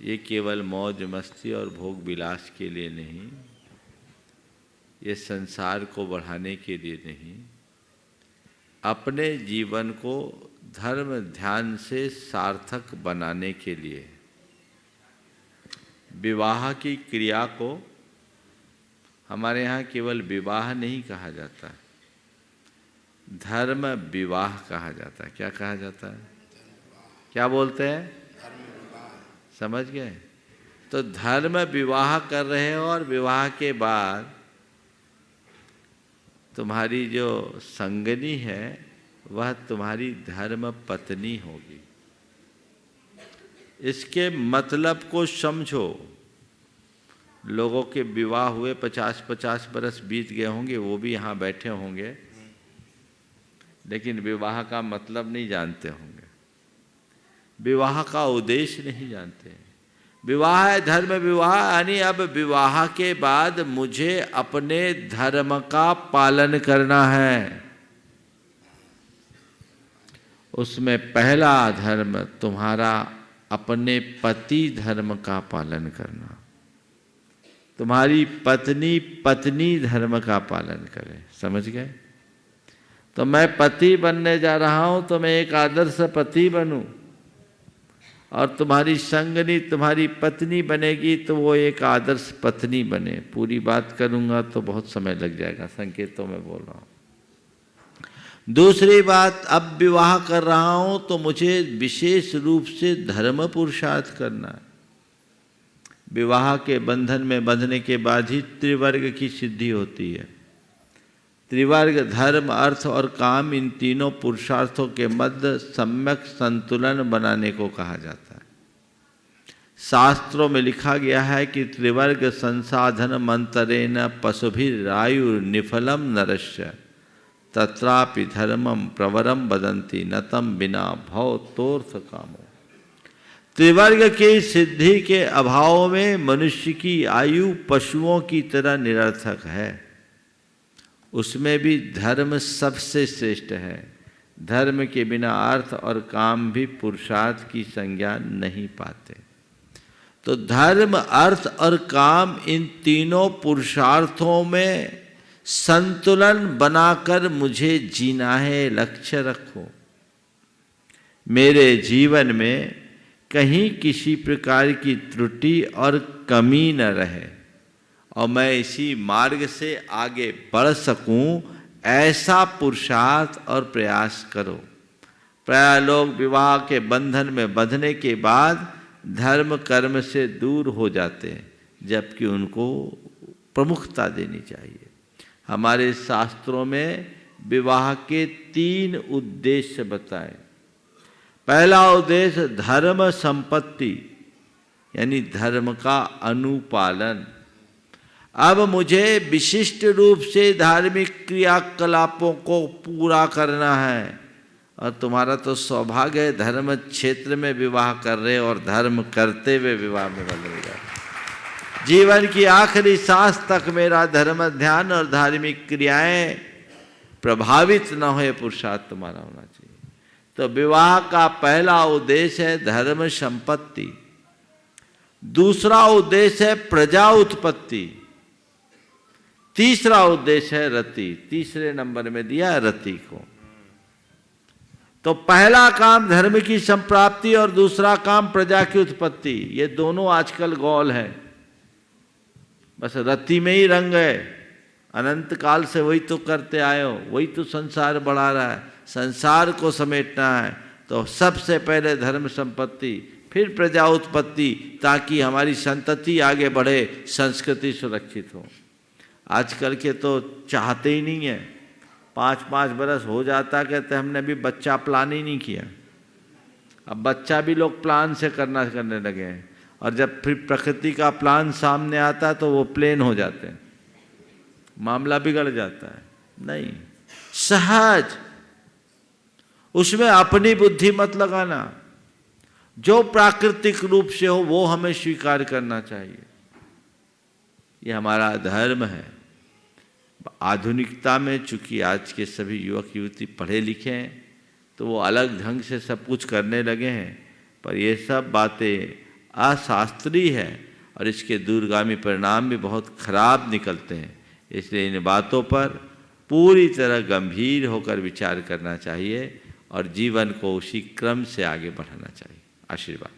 ये केवल मौज मस्ती और भोग विलास के लिए नहीं, ये संसार को बढ़ाने के लिए नहीं, अपने जीवन को धर्म ध्यान से सार्थक बनाने के लिए विवाह की क्रिया को हमारे यहाँ केवल विवाह नहीं कहा जाता, धर्म विवाह कहा जाता है। क्या कहा जाता है? क्या बोलते हैं? समझ गए? तो धर्म विवाह कर रहे हो और विवाह के बाद तुम्हारी जो संगनी है वह तुम्हारी धर्म पत्नी होगी। इसके मतलब को समझो। लोगों के विवाह हुए 50-50 बरस बीत गए होंगे, वो भी यहाँ बैठे होंगे, लेकिन विवाह का मतलब नहीं जानते होंगे, विवाह का उद्देश्य नहीं जानते। विवाह है धर्म विवाह, यानी अब विवाह के बाद मुझे अपने धर्म का पालन करना है। उसमें पहला धर्म तुम्हारा अपने पति धर्म का पालन करना, तुम्हारी पत्नी पत्नी धर्म का पालन करे। समझ गए? तो मैं पति बनने जा रहा हूं तो मैं एक आदर्श पति बनूं, और तुम्हारी संगनी तुम्हारी पत्नी बनेगी तो वो एक आदर्श पत्नी बने। पूरी बात करूंगा तो बहुत समय लग जाएगा, संकेतों में बोल रहा हूं। दूसरी बात, अब विवाह कर रहा हूं तो मुझे विशेष रूप से धर्म पुरुषार्थ करना है। विवाह के बंधन में बंधने के बाद ही त्रिवर्ग की सिद्धि होती है। त्रिवर्ग धर्म अर्थ और काम, इन तीनों पुरुषार्थों के मध्य सम्यक संतुलन बनाने को कहा जाता है। शास्त्रों में लिखा गया है कि त्रिवर्ग संसाधन मंत्रेण पशुभिरायु निफलम नरस्य तत्रापि धर्मम प्रवरम वदन्ति नतम बिना भव तोर्थ कामो। त्रिवर्ग की सिद्धि के अभाव में मनुष्य की आयु पशुओं की तरह निरर्थक है। उसमें भी धर्म सबसे श्रेष्ठ है। धर्म के बिना अर्थ और काम भी पुरुषार्थ की संज्ञा नहीं पाते। तो धर्म अर्थ और काम, इन तीनों पुरुषार्थों में संतुलन बनाकर मुझे जीना है। लक्ष्य रखो मेरे जीवन में कहीं किसी प्रकार की त्रुटि और कमी न रहे और मैं इसी मार्ग से आगे बढ़ सकूं, ऐसा पुरुषार्थ और प्रयास करो। प्राय लोग विवाह के बंधन में बंधने के बाद धर्म कर्म से दूर हो जाते हैं, जबकि उनको प्रमुखता देनी चाहिए। हमारे शास्त्रों में विवाह के 3 उद्देश्य बताए। पहला उद्देश्य धर्म संपत्ति, यानी धर्म का अनुपालन। अब मुझे विशिष्ट रूप से धार्मिक क्रियाकलापों को पूरा करना है, और तुम्हारा तो सौभाग्य है धर्म क्षेत्र में विवाह कर रहे और धर्म करते हुए विवाह में बदलेगा। जीवन की आखिरी सांस तक मेरा धर्म ध्यान और धार्मिक क्रियाएं प्रभावित न हो, पुरुषार्थ तुम्हारा होना चाहिए। तो विवाह का पहला उद्देश्य है धर्म संपत्ति। दूसरा उद्देश्य है प्रजा उत्पत्ति। तीसरा उद्देश्य है रति। तीसरे नंबर में दिया रति को। तो पहला काम धर्म की संप्राप्ति और दूसरा काम प्रजा की उत्पत्ति। ये दोनों आजकल गौल है, बस रति में ही रंग है। अनंत काल से वही तो करते आए हो, वही तो संसार बढ़ा रहा है। संसार को समेटना है तो सबसे पहले धर्म संपत्ति, फिर प्रजा उत्पत्ति, ताकि हमारी संतति आगे बढ़े, संस्कृति सुरक्षित हो। आजकल के तो चाहते ही नहीं है। 5-5 बरस हो जाता, कहते हमने अभी बच्चा प्लान ही नहीं किया। अब बच्चा भी लोग प्लान से करने लगे हैं, और जब फिर प्रकृति का प्लान सामने आता तो वो प्लेन हो जाते हैं, मामला बिगड़ जाता है। नहीं, सहज, उसमें अपनी बुद्धि मत लगाना। जो प्राकृतिक रूप से हो वो हमें स्वीकार करना चाहिए। ये हमारा धर्म है। आधुनिकता में चूंकि आज के सभी युवक युवती पढ़े लिखे हैं तो वो अलग ढंग से सब कुछ करने लगे हैं, पर ये सब बातें अशास्त्रीय है और इसके दूरगामी परिणाम भी बहुत खराब निकलते हैं। इसलिए इन बातों पर पूरी तरह गंभीर होकर विचार करना चाहिए और जीवन को उसी क्रम से आगे बढ़ाना चाहिए। आशीर्वाद।